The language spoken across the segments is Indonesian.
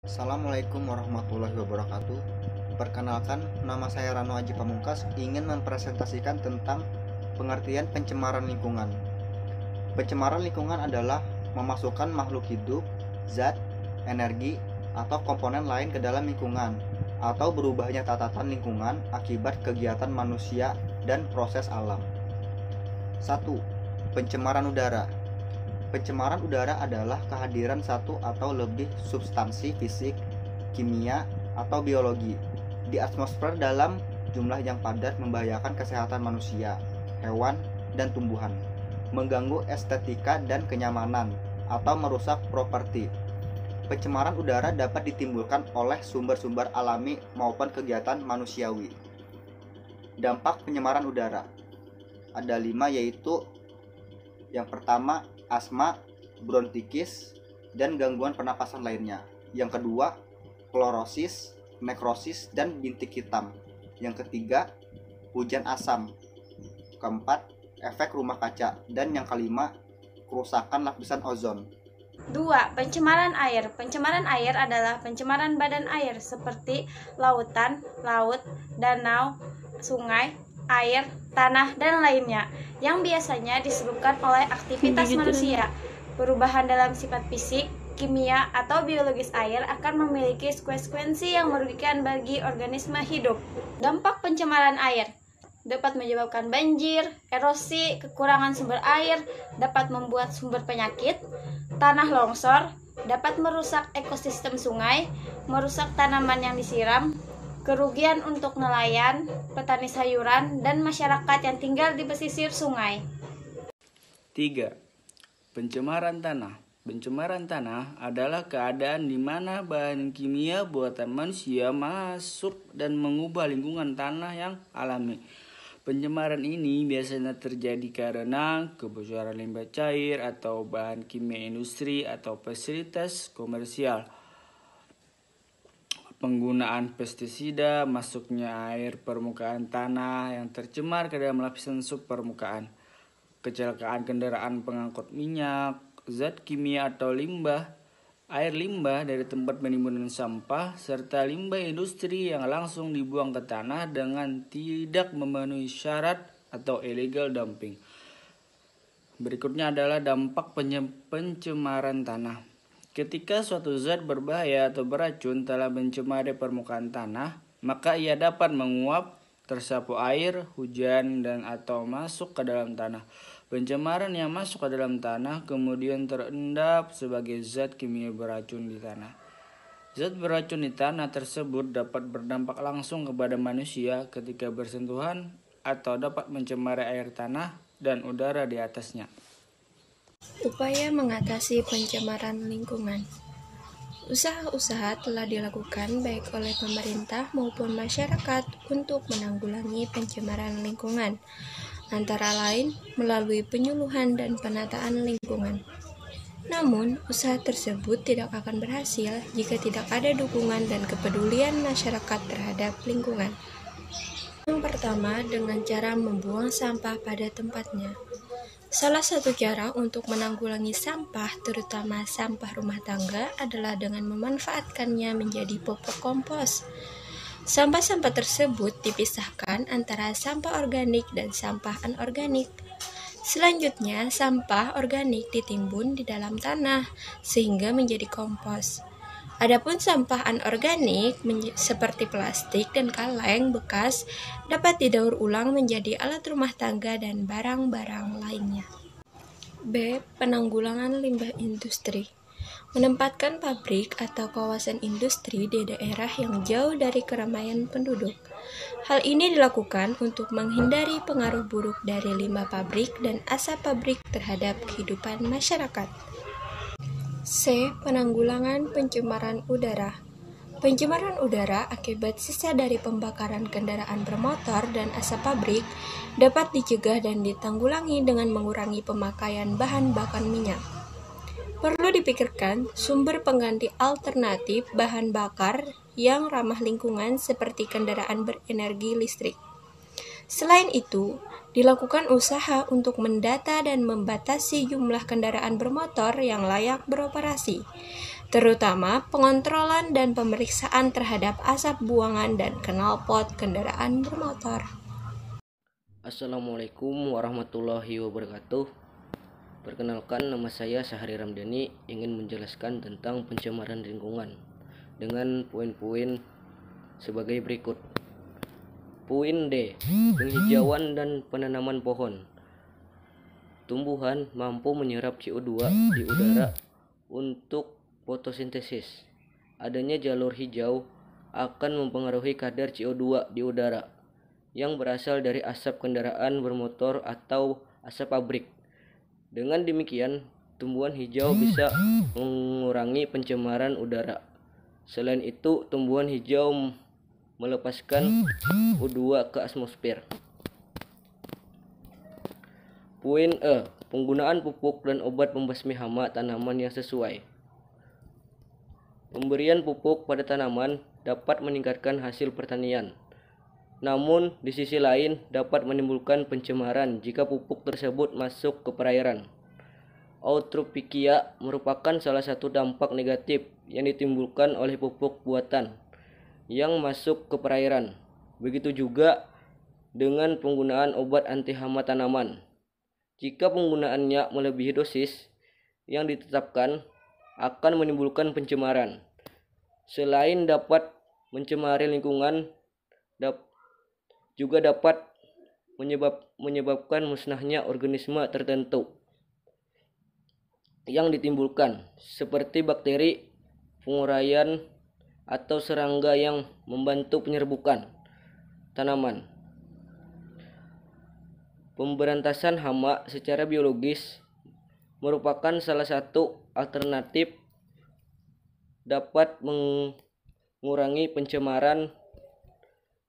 Assalamualaikum warahmatullahi wabarakatuh. Perkenalkan, nama saya Rano Aji Pamungkas, ingin mempresentasikan tentang pengertian pencemaran lingkungan. Pencemaran lingkungan adalah memasukkan makhluk hidup, zat, energi, atau komponen lain ke dalam lingkungan, atau berubahnya tatanan lingkungan akibat kegiatan manusia dan proses alam. 1. Pencemaran udara. Pencemaran udara adalah kehadiran satu atau lebih substansi fisik, kimia, atau biologi di atmosfer dalam jumlah yang padat membahayakan kesehatan manusia, hewan, dan tumbuhan, mengganggu estetika dan kenyamanan, atau merusak properti. Pencemaran udara dapat ditimbulkan oleh sumber-sumber alami maupun kegiatan manusiawi. Dampak pencemaran udara ada 5, yaitu yang pertama, asma, bronkitis, dan gangguan pernapasan lainnya. Yang kedua, klorosis, nekrosis, dan bintik hitam. Yang ketiga, hujan asam. Keempat, efek rumah kaca. Dan yang kelima, kerusakan lapisan ozon. 2. Pencemaran air. Pencemaran air adalah pencemaran badan air seperti lautan, laut, danau, sungai, air, tanah, dan lainnya yang biasanya disebabkan oleh aktivitas manusia. Perubahan dalam sifat fisik, kimia, atau biologis air akan memiliki konsekuensi yang merugikan bagi organisme hidup. Dampak pencemaran air dapat menyebabkan banjir, erosi, kekurangan sumber air, dapat membuat sumber penyakit, tanah longsor, dapat merusak ekosistem sungai, merusak tanaman yang disiram, kerugian untuk nelayan, petani sayuran, dan masyarakat yang tinggal di pesisir sungai. 3. Pencemaran tanah. Pencemaran tanah adalah keadaan di mana bahan kimia buatan manusia masuk dan mengubah lingkungan tanah yang alami. Pencemaran ini biasanya terjadi karena kebocoran limbah cair atau bahan kimia industri atau fasilitas komersial, penggunaan pestisida, masuknya air permukaan tanah yang tercemar ke dalam lapisan subpermukaan, kecelakaan kendaraan pengangkut minyak, zat kimia atau limbah, air limbah dari tempat penimbunan sampah, serta limbah industri yang langsung dibuang ke tanah dengan tidak memenuhi syarat atau illegal dumping. Berikutnya adalah dampak pencemaran tanah. Ketika suatu zat berbahaya atau beracun telah mencemari permukaan tanah, maka ia dapat menguap, tersapu air, hujan, dan atau masuk ke dalam tanah. Pencemaran yang masuk ke dalam tanah kemudian terendap sebagai zat kimia beracun di tanah. Zat beracun di tanah tersebut dapat berdampak langsung kepada manusia ketika bersentuhan atau dapat mencemari air tanah dan udara di atasnya. Upaya mengatasi pencemaran lingkungan. Usaha-usaha telah dilakukan baik oleh pemerintah maupun masyarakat untuk menanggulangi pencemaran lingkungan, antara lain melalui penyuluhan dan penataan lingkungan. Namun, usaha tersebut tidak akan berhasil jika tidak ada dukungan dan kepedulian masyarakat terhadap lingkungan. Yang pertama, dengan cara membuang sampah pada tempatnya. Salah satu cara untuk menanggulangi sampah, terutama sampah rumah tangga, adalah dengan memanfaatkannya menjadi popok kompos. Sampah-sampah tersebut dipisahkan antara sampah organik dan sampah anorganik. Selanjutnya, sampah organik ditimbun di dalam tanah sehingga menjadi kompos. Adapun sampah anorganik seperti plastik dan kaleng bekas dapat didaur ulang menjadi alat rumah tangga dan barang-barang lainnya. B. Penanggulangan limbah industri. Menempatkan pabrik atau kawasan industri di daerah yang jauh dari keramaian penduduk. Hal ini dilakukan untuk menghindari pengaruh buruk dari limbah pabrik dan asap pabrik terhadap kehidupan masyarakat. C. Penanggulangan pencemaran udara. Pencemaran udara akibat sisa dari pembakaran kendaraan bermotor dan asap pabrik dapat dicegah dan ditanggulangi dengan mengurangi pemakaian bahan bakar minyak. Perlu dipikirkan sumber pengganti alternatif bahan bakar yang ramah lingkungan seperti kendaraan berenergi listrik. Selain itu, dilakukan usaha untuk mendata dan membatasi jumlah kendaraan bermotor yang layak beroperasi. terutama pengontrolan dan pemeriksaan terhadap asap buangan dan knalpot kendaraan bermotor. Assalamualaikum warahmatullahi wabarakatuh. Perkenalkan, nama saya Syahri Ramdhani, ingin menjelaskan tentang pencemaran lingkungan dengan poin-poin sebagai berikut. Poin D, penghijauan dan penanaman pohon. Tumbuhan mampu menyerap CO2 di udara untuk fotosintesis. Adanya jalur hijau akan mempengaruhi kadar CO2 di udara yang berasal dari asap kendaraan bermotor atau asap pabrik. Dengan demikian, tumbuhan hijau bisa mengurangi pencemaran udara. Selain itu, tumbuhan hijau melepaskan O2 ke atmosfer. Poin E, penggunaan pupuk dan obat pembasmi hama tanaman yang sesuai. Pemberian pupuk pada tanaman dapat meningkatkan hasil pertanian. Namun, di sisi lain dapat menimbulkan pencemaran jika pupuk tersebut masuk ke perairan. Eutropikia merupakan salah satu dampak negatif yang ditimbulkan oleh pupuk buatan yang masuk ke perairan. Begitu juga dengan penggunaan obat anti hama tanaman. Jika penggunaannya melebihi dosis yang ditetapkan, akan menimbulkan pencemaran. Selain dapat mencemari lingkungan, juga dapat menyebabkan musnahnya organisme tertentu yang ditimbulkan, seperti bakteri, penguraian, atau serangga yang membantu penyerbukan tanaman. Pemberantasan hama secara biologis merupakan salah satu alternatif dapat mengurangi pencemaran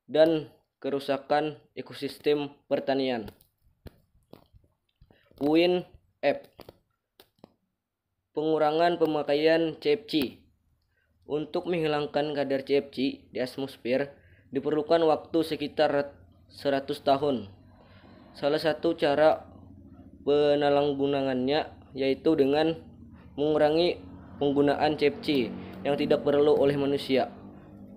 dan kerusakan ekosistem pertanian. Poin F, pengurangan pemakaian CFC. Untuk menghilangkan kadar CFC di atmosfer diperlukan waktu sekitar 100 tahun. Salah satu cara penanggulangannya yaitu dengan mengurangi penggunaan CFC yang tidak perlu oleh manusia.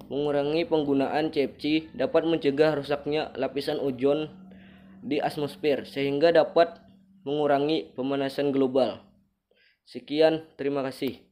Mengurangi penggunaan CFC dapat mencegah rusaknya lapisan ozon di atmosfer sehingga dapat mengurangi pemanasan global. Sekian, terima kasih.